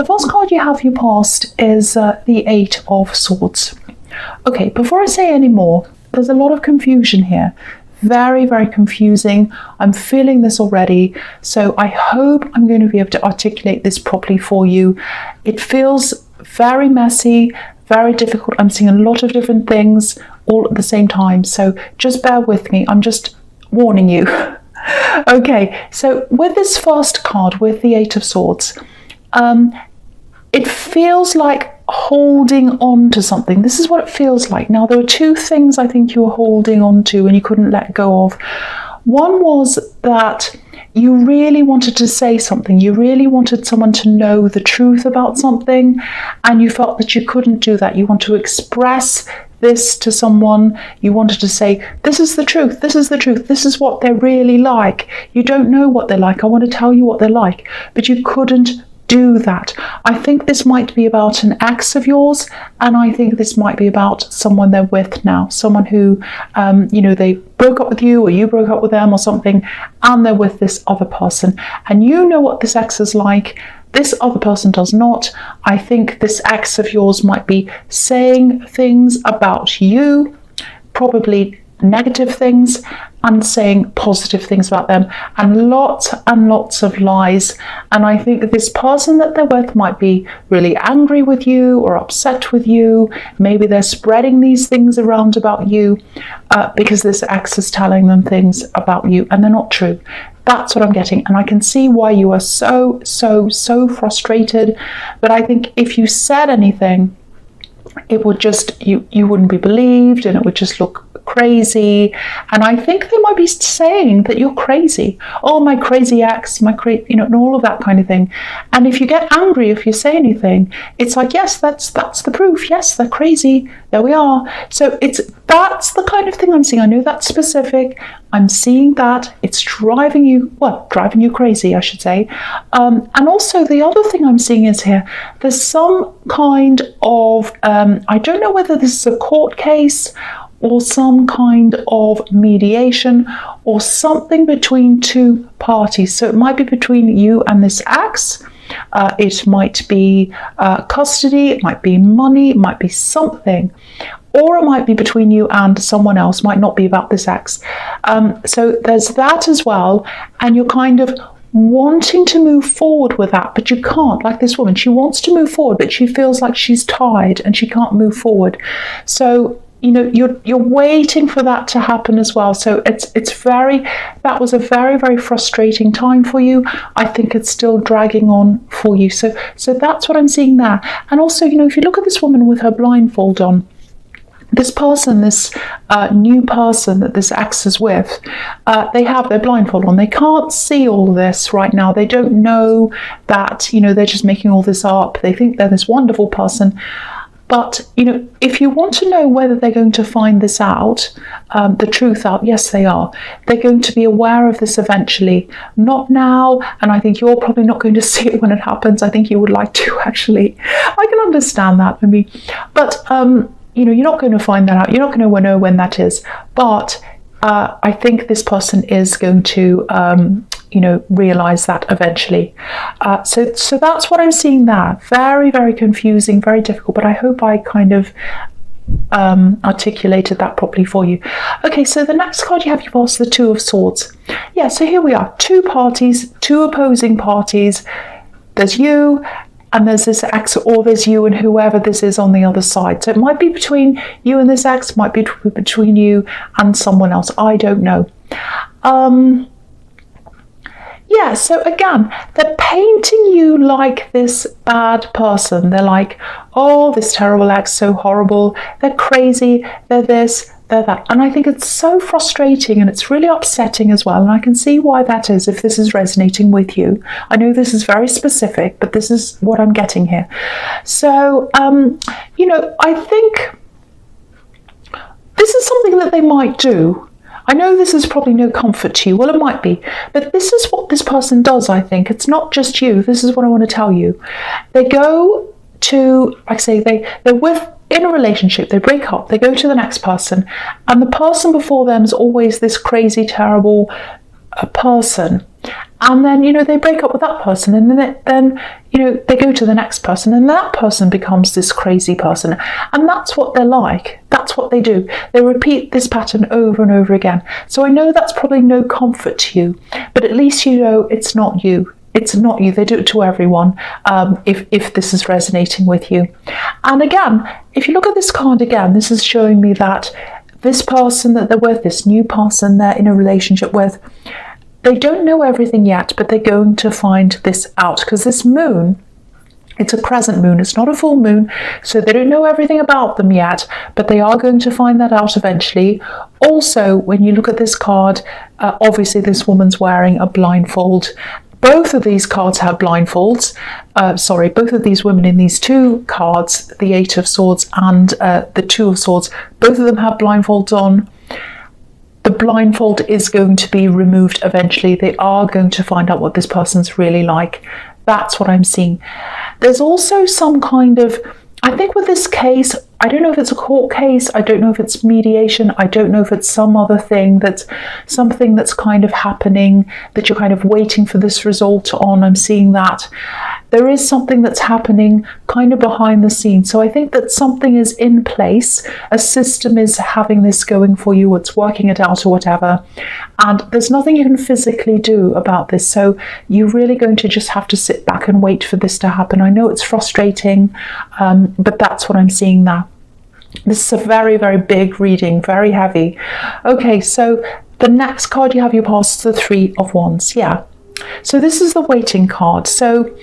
the first card you have for your past is the Eight of Swords. Okay, before I say any more, there's a lot of confusion here. Very, very confusing. I'm feeling this already. So I hope I'm going to be able to articulate this properly for you. It feels very messy, very difficult. I'm seeing a lot of different things all at the same time. So just bear with me. I'm just warning you. Okay, so with this first card, with the Eight of Swords, it feels like holding on to something. This is what it feels like. Now, there were two things I think you were holding on to and you couldn't let go of. One was that you really wanted to say something. You really wanted someone to know the truth about something, and you felt that you couldn't do that. You want to express this to someone. You wanted to say, this is the truth, this is the truth, this is what they're really like. You don't know what they're like. I want to tell you what they're like, but you couldn't do that. I think this might be about an ex of yours, and I think this might be about someone they're with now, someone who they broke up with you or you broke up with them or something, and they're with this other person, and you know what this ex is like. This other person does not. I think this ex of yours might be saying things about you, probably negative things, and saying positive things about them, and lots of lies. And I think this person that they're with might be really angry with you or upset with you. Maybe they're spreading these things around about you because this ex is telling them things about you and they're not true. That's what I'm getting, and I can see why you are so frustrated. But I think if you said anything, it would just, you wouldn't be believed, and it would just look crazy. And I think they might be saying that you're crazy. Oh, my crazy ex, and all of that kind of thing. And if you get angry if you say anything, it's like, yes, that's the proof. Yes, they're crazy. There we are. So that's the kind of thing I'm seeing. I know that's specific. I'm seeing that it's driving you crazy, I should say. And also the other thing I'm seeing is here, there's some kind of, I don't know whether this is a court case or some kind of mediation or something between two parties. So it might be between you and this ex. It might be custody, it might be money, it might be something. Or it might be between you and someone else, might not be about this ex. So there's that as well. And you're kind of wanting to move forward with that, but you can't. Like this woman, she wants to move forward, but she feels like she's tied and she can't move forward. So you're waiting for that to happen as well. So that was a very frustrating time for you. I think it's still dragging on for you. So that's what I'm seeing there. And also, if you look at this woman with her blindfold on, this person, this new person that this ex is with, they have their blindfold on. They can't see all of this right now. They don't know that, they're just making all this up. They think they're this wonderful person. But, if you want to know whether they're going to find this out, the truth out, yes, they are. They're going to be aware of this eventually. Not now, and I think you're probably not going to see it when it happens. I think you would like to, actually. I can understand that, but you're not going to find that out. You're not going to know when that is. But I think this person is going to, realize that eventually. So that's what I'm seeing there. Very confusing, very difficult. But I hope I kind of articulated that properly for you. Okay, so the next card you have, you've asked the Two of Swords. Yeah, so here we are. Two parties, two opposing parties. There's you, and there's this ex, or there's you and whoever this is on the other side. So it might be between you and this ex, might be between you and someone else. I don't know. Yeah, so again, they're painting you like this bad person. They're like, oh, this terrible ex, so horrible. They're crazy. They're this, they're that. And I think it's so frustrating, and it's really upsetting as well. And I can see why that is if this is resonating with you. I know this is very specific, but this is what I'm getting here. So, I think this is something that they might do. I know this is probably no comfort to you. Well, it might be. But this is what this person does, I think. It's not just you. This is what I want to tell you. They go to, like I say, they're in a relationship. They break up. They go to the next person. And the person before them is always this crazy, terrible person. And then, they break up with that person, and then they go to the next person, and that person becomes this crazy person. And that's what they're like. That's what they do. They repeat this pattern over and over again. So I know that's probably no comfort to you, but at least you know it's not you. It's not you. They do it to everyone, if this is resonating with you. And again, if you look at this card again, this is showing me that this person that they're with, this new person they're in a relationship with, they don't know everything yet, but they're going to find this out, because this moon, it's a crescent moon, it's not a full moon, so they don't know everything about them yet, but they are going to find that out eventually. Also, when you look at this card, obviously this woman's wearing a blindfold. Both of these cards have blindfolds. Both of these women in these two cards, the Eight of Swords and the Two of Swords, both of them have blindfolds on. The blindfold is going to be removed eventually. They are going to find out what this person's really like. That's what I'm seeing. There's also some kind of, I think with this case, I don't know if it's a court case, I don't know if it's mediation, I don't know if it's some other thing, that's something that's kind of happening, that you're kind of waiting for this result on. I'm seeing that. There is something that's happening kind of behind the scenes. So I think that something is in place. A system is having this going for you. It's working it out or whatever. And there's nothing you can physically do about this. So you're really going to just have to sit back and wait for this to happen. I know it's frustrating, but that's what I'm seeing now. This is a very, very big reading, very heavy. Okay, so the next card you have your past is the Three of Wands. Yeah. So this is the waiting card. So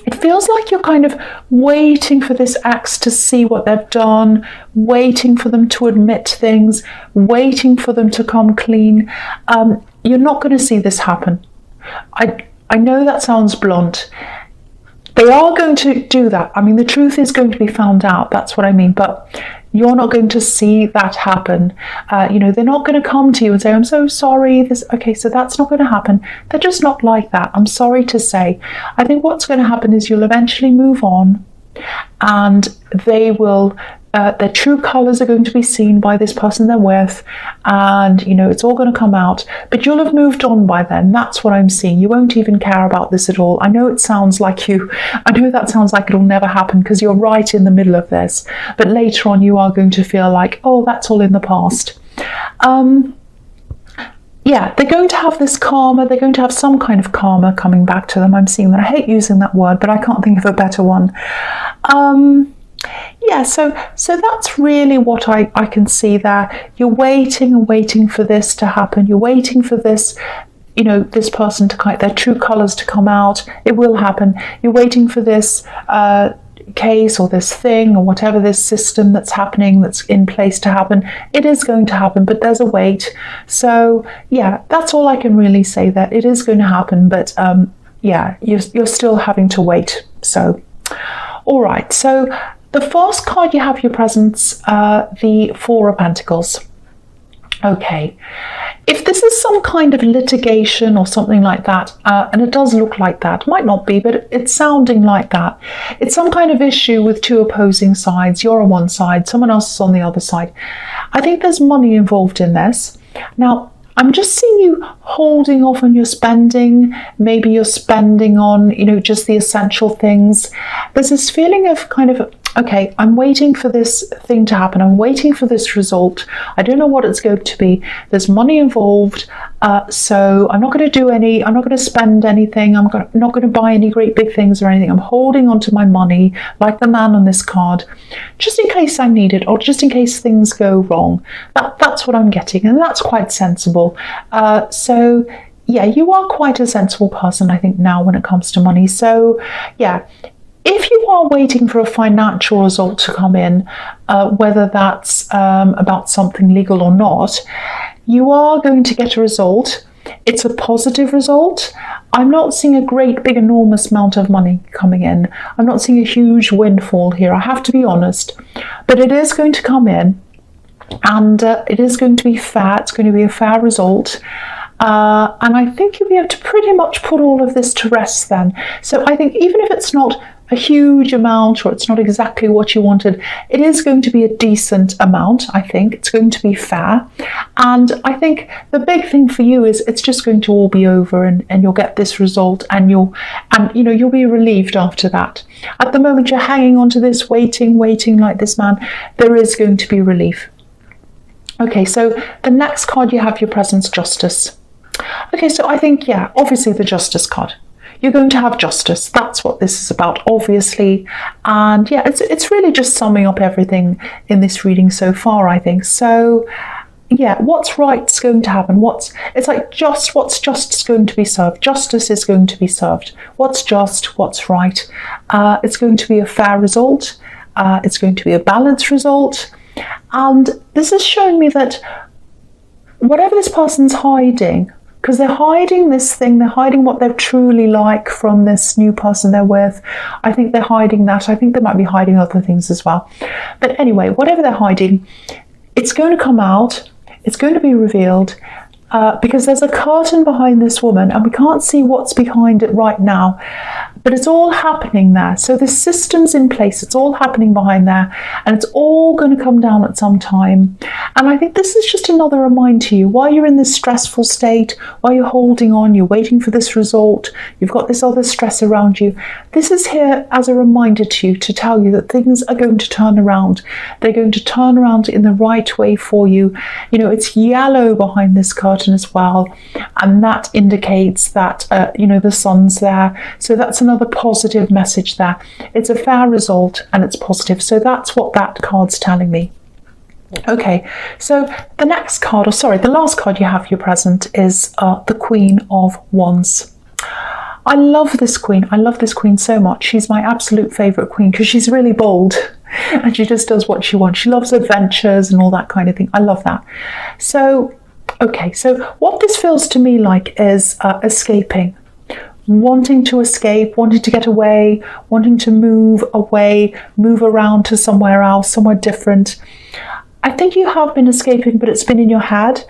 it feels like you're kind of waiting for this ex to see what they've done, waiting for them to admit things, waiting for them to come clean. You're not going to see this happen. I know that sounds blunt. They are going to do that. I mean, the truth is going to be found out. That's what I mean. But you're not going to see that happen. They're not going to come to you and say, I'm so sorry. Okay, so that's not going to happen. They're just not like that. I'm sorry to say. I think what's going to happen is you'll eventually move on, and they will, their true colours are going to be seen by this person they're with, and it's all going to come out, but you'll have moved on by then. That's what I'm seeing. You won't even care about this at all. I know that sounds like it'll never happen, because you're right in the middle of this, but later on you are going to feel like, oh, that's all in the past. Yeah, they're going to have this karma. They're going to have some kind of karma coming back to them. I'm seeing that. I hate using that word, but I can't think of a better one. Yeah, so that's really what I can see there. You're waiting and waiting for this to happen. You're waiting for this, this person to their true colours to come out. It will happen. You're waiting for this case or this thing or whatever, this system that's happening, that's in place to happen. It is going to happen, but there's a wait. So yeah, that's all I can really say there. It is going to happen, but yeah, you're still having to wait. So all right, so the first card you have your presence, the Four of Pentacles. Okay, if this is some kind of litigation or something like that, and it does look like that, might not be, but it's sounding like that. It's some kind of issue with two opposing sides. You're on one side, someone else is on the other side. I think there's money involved in this. Now, I'm just seeing you holding off on your spending. Maybe you're spending on, just the essential things. There's this feeling of kind of, okay, I'm waiting for this thing to happen. I'm waiting for this result. I don't know what it's going to be. There's money involved. So I'm not going to spend anything. I'm not going to buy any great big things or anything. I'm holding on to my money, like the man on this card, just in case I need it, or just in case things go wrong. That's what I'm getting, and that's quite sensible. So yeah, you are quite a sensible person, I think, now when it comes to money. So yeah, if you are waiting for a financial result to come in, whether that's about something legal or not, you are going to get a result. It's a positive result. I'm not seeing a great, big, enormous amount of money coming in. I'm not seeing a huge windfall here, I have to be honest. But it is going to come in, and it is going to be fair. It's going to be a fair result. And I think you'll be able to pretty much put all of this to rest then. So I think even if it's not a huge amount or it's not exactly what you wanted, it is going to be a decent amount. I think it's going to be fair. And I think the big thing for you is it's just going to all be over, and you'll get this result, and you'll be relieved after that. At the moment you're hanging on to this, waiting like this man, there is going to be relief. Okay, so the next card you have, your presence, Justice. Okay, so I think, yeah, obviously the Justice card. You're going to have justice. That's what this is about, obviously. And yeah, it's really just summing up everything in this reading so far, I think. So yeah, what's right's going to happen. What's just is going to be served. Justice is going to be served. What's just, what's right. It's going to be a fair result. It's going to be a balanced result. And this is showing me that whatever this person's hiding, because they're hiding this thing, they're hiding what they're truly like from this new person they're with. I think they're hiding that. I think they might be hiding other things as well. But anyway, whatever they're hiding, it's going to come out. It's going to be revealed because there's a curtain behind this woman and we can't see what's behind it right now. But it's all happening there. So the system's in place. It's all happening behind there. And it's all going to come down at some time. And I think this is just another reminder to you, while you're in this stressful state, while you're holding on, you're waiting for this result, you've got this other stress around you. This is here as a reminder to you, to tell you that things are going to turn around. They're going to turn around in the right way for you. You know, it's yellow behind this curtain as well. And that indicates that, the sun's there. So that's another positive message there. It's a fair result and it's positive. So that's what that card's telling me. Okay, so the next card, the last card you have, your present, is the Queen of Wands. I love this queen. I love this queen so much. She's my absolute favourite queen because she's really bold and she just does what she wants. She loves adventures and all that kind of thing. I love that. So, okay, so what this feels to me like is escaping. Wanting to escape, wanting to get away, wanting to move away, move around to somewhere else, somewhere different. I think you have been escaping, but it's been in your head.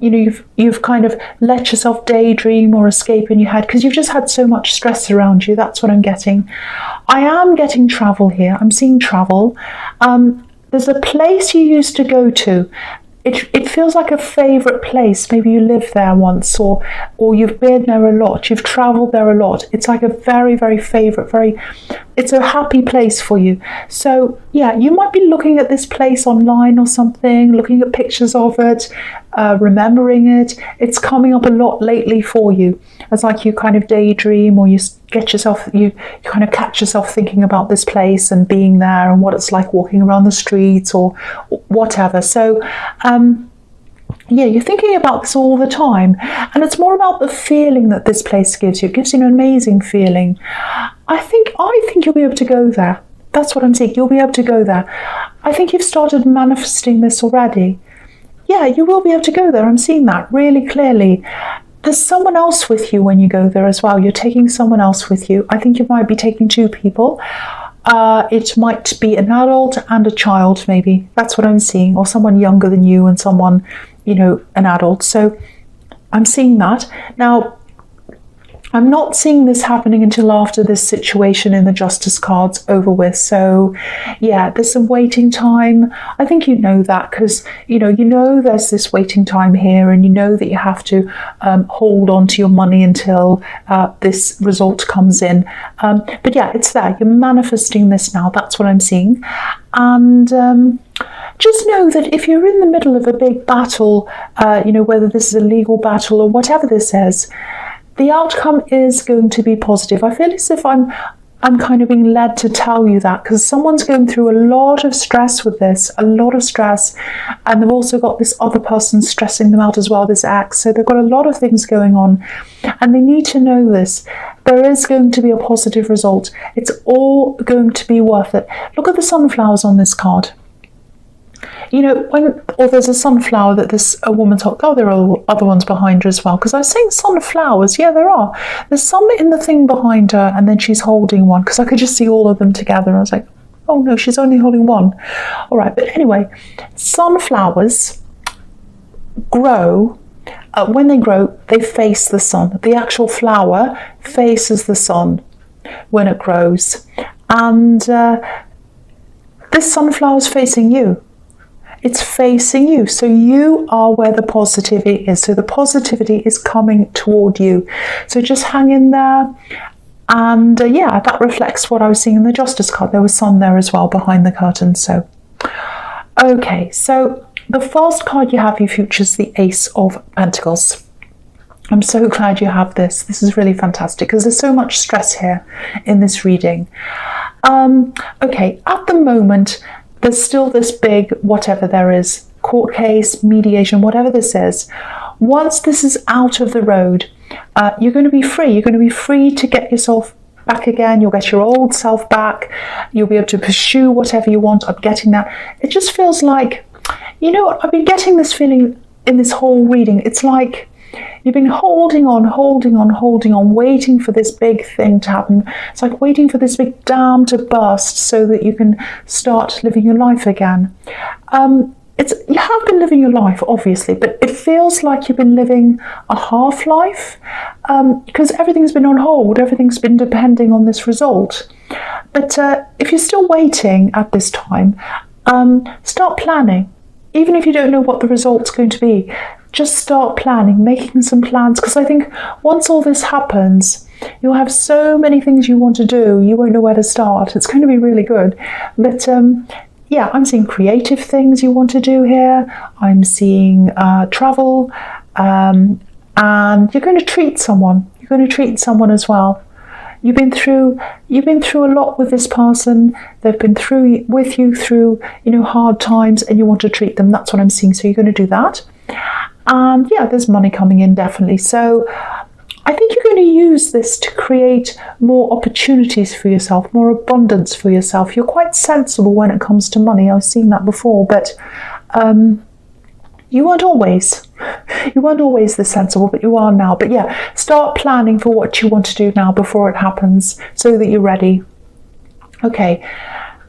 You've kind of let yourself daydream or escape in your head because you've just had so much stress around you. That's what I'm getting. I am getting travel here. I'm seeing travel. There's a place you used to go to. It feels like a favourite place. Maybe you lived there once, or you've been there a lot. You've travelled there a lot. It's like a very, very favourite, it's a happy place for you. So yeah, you might be looking at this place online or something, looking at pictures of it, remembering it. It's coming up a lot lately for you. It's like you kind of daydream, or you kind of catch yourself thinking about this place and being there and what it's like walking around the streets or whatever. So yeah, you're thinking about this all the time, and it's more about the feeling that this place gives you. It gives you an amazing feeling. I think you'll be able to go there. That's what I'm seeing. You'll be able to go there. I think you've started manifesting this already. Yeah, you will be able to go there. I'm seeing that really clearly. There's someone else with you when you go there as well. You're taking someone else with you. I think you might be taking two people. It might be an adult and a child, maybe. That's what I'm seeing. Or someone younger than you and someone, an adult. So I'm seeing that. Now, I'm not seeing this happening until after this situation in the Justice card's over with. So yeah, there's some waiting time. I think you know that because, there's this waiting time here, and you know that you have to hold on to your money until this result comes in. But yeah, it's there. You're manifesting this now. That's what I'm seeing. And just know that if you're in the middle of a big battle, whether this is a legal battle or whatever this is, the outcome is going to be positive. I feel as if I'm kind of being led to tell you that because someone's going through a lot of stress with this, a lot of stress, and they've also got this other person stressing them out as well, this ex. So they've got a lot of things going on, and they need to know this. There is going to be a positive result. It's all going to be worth it. Look at the sunflowers on this card. There's a sunflower that a woman's holding. Oh, there are other ones behind her as well. Because I was saying sunflowers. Yeah, there are. There's some in the thing behind her, and then she's holding one. Because I could just see all of them together. And I was like, oh no, she's only holding one. All right, but anyway, sunflowers grow when they grow, they face the sun. The actual flower faces the sun when it grows. And this sunflower is facing you. It's facing you. So you are where the positivity is. So the positivity is coming toward you. So just hang in there. And yeah, that reflects what I was seeing in the Justice card. There was sun there as well behind the curtain. So, okay, so the first card you have, you features the Ace of Pentacles. I'm so glad you have this. This is really fantastic because there's so much stress here in this reading. Okay, at the moment, there's still this big, whatever there is, court case, mediation, whatever this is. Once this is out of the road, you're going to be free. You're going to be free to get yourself back again. You'll get your old self back. You'll be able to pursue whatever you want. I'm getting that. It just feels like, you know what, I've been getting this feeling in this whole reading. It's like you've been holding on, waiting for this big thing to happen. It's like waiting for this big dam to burst so that you can start living your life again. You have been living your life, obviously, but it feels like you've been living a half life because everything's been on hold. Everything's been depending on this result. But if you're still waiting at this time, start planning. Even if you don't know what the result's going to be, just start planning, making some plans, because I think once all this happens, you'll have so many things you want to do, you won't know where to start. It's going to be really good. But yeah, I'm seeing creative things you want to do here. I'm seeing travel, and you're going to treat someone. You're going to treat someone as well. You've been through a lot with this person. They've been through with you through, you know, hard times, and you want to treat them. That's what I'm seeing. So you're going to do that. And yeah, there's money coming in, definitely. So I think you're going to use this to create more opportunities for yourself, more abundance for yourself. You're quite sensible when it comes to money. I've seen that before, but you weren't always this sensible, but you are now. But yeah, start planning for what you want to do now before it happens so that you're ready. Okay.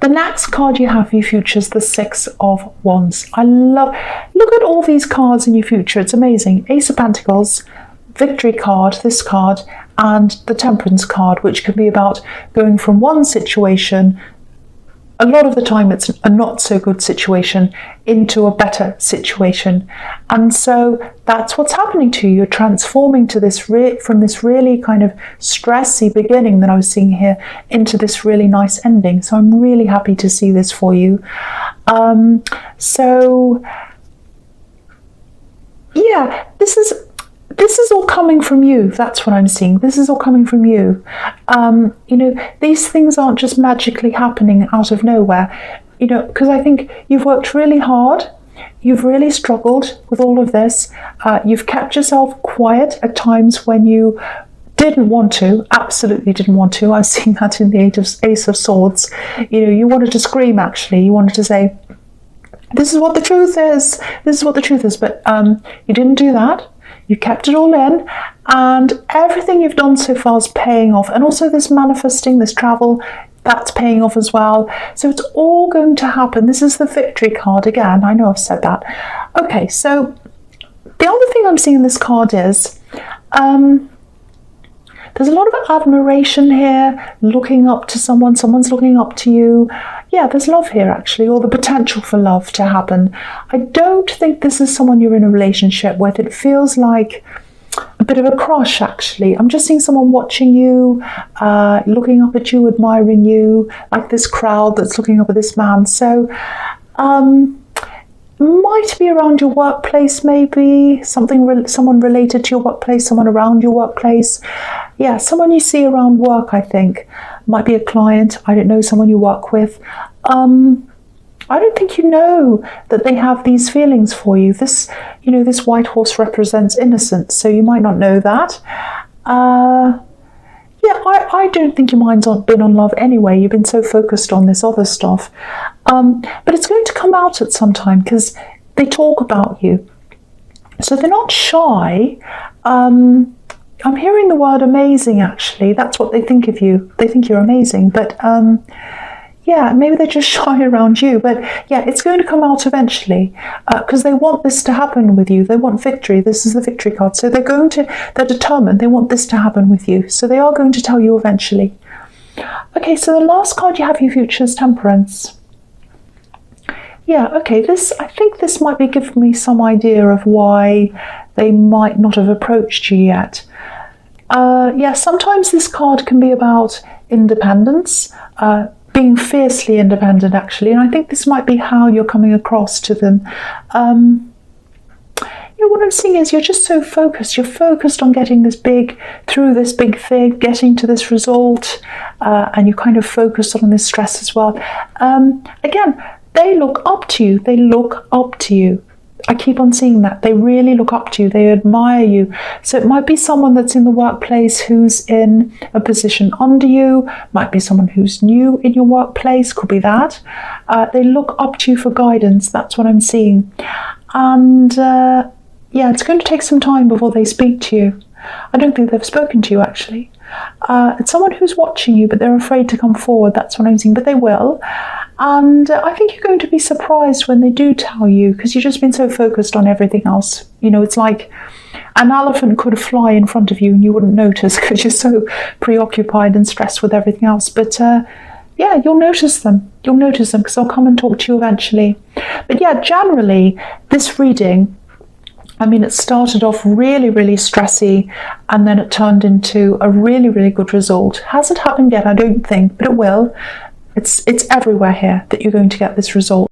The next card you have for your future is the Six of Wands. Look at all these cards in your future. It's amazing. Ace of Pentacles, Victory card, this card, and the Temperance card, which can be about going from one situation, a lot of the time it's a not so good situation, into a better situation. And so that's what's happening to you. You're transforming to this from this really kind of stressy beginning that I was seeing here into this really nice ending. So I'm really happy to see this for you. So yeah, this is all coming from you. That's what I'm seeing. This is all coming from you. You know, these things aren't just magically happening out of nowhere, you know, because I think you've worked really hard. You've really struggled with all of this. You've kept yourself quiet at times when you didn't want to, absolutely didn't want to. I've seen that in the Ace of Swords. You know, you wanted to scream, actually. You wanted to say, this is what the truth is. This is what the truth is. But you didn't do that. You kept it all in, and everything you've done so far is paying off. And also this manifesting, this travel, that's paying off as well. So it's all going to happen. This is the Victory card again. I know I've said that. Okay, so the other thing I'm seeing in this card is there's a lot of admiration here, looking up to someone. Someone's looking up to you. Yeah, there's love here, actually, or the potential for love to happen. I don't think this is someone you're in a relationship with. It feels like a bit of a crush, actually. I'm just seeing someone watching you, looking up at you, admiring you, like this crowd that's looking up at this man. So, might be around your workplace, maybe someone related to your workplace, someone around your workplace. Yeah, someone you see around work, I think. Might be a client, I don't know, someone you work with. I don't think you know that they have these feelings for you. This, you know, this white horse represents innocence, so you might not know that. Yeah, I don't think your mind's been on love anyway. You've been so focused on this other stuff. But it's going to come out at some time because they talk about you. So they're not shy. I'm hearing the word amazing, actually. That's what they think of you. They think you're amazing. But Yeah, maybe they're just shy around you, but yeah, it's going to come out eventually because they want this to happen with you. They want victory. This is the victory card. So they're determined. They want this to happen with you. So they are going to tell you eventually. Okay, so the last card you have your future is Temperance. Yeah, okay, I think this might be giving me some idea of why they might not have approached you yet. Yeah, sometimes this card can be about independence, being fiercely independent actually, and I think this might be how you're coming across to them. What I'm seeing is you're just so focused. You're focused on getting through this big thing, getting to this result, and you're kind of focused on this stress as well. Again, they look up to you. They look up to you. I keep on seeing that. They really look up to you. They admire you. So it might be someone that's in the workplace who's in a position under you. Might be someone who's new in your workplace. Could be that. They look up to you for guidance. That's what I'm seeing. And yeah, it's going to take some time before they speak to you. I don't think they've spoken to you actually. It's someone who's watching you, but they're afraid to come forward. That's what I'm seeing, but they will. And I think you're going to be surprised when they do tell you, because you've just been so focused on everything else. It's like an elephant could fly in front of you and you wouldn't notice because you're so preoccupied and stressed with everything else. But yeah, you'll notice them. You'll notice them because they'll come and talk to you eventually. But yeah, generally, this reading, I mean, it started off really, really stressy, and then it turned into a really, really good result. Has it happened yet? I don't think, but it will. It's everywhere here that you're going to get this result.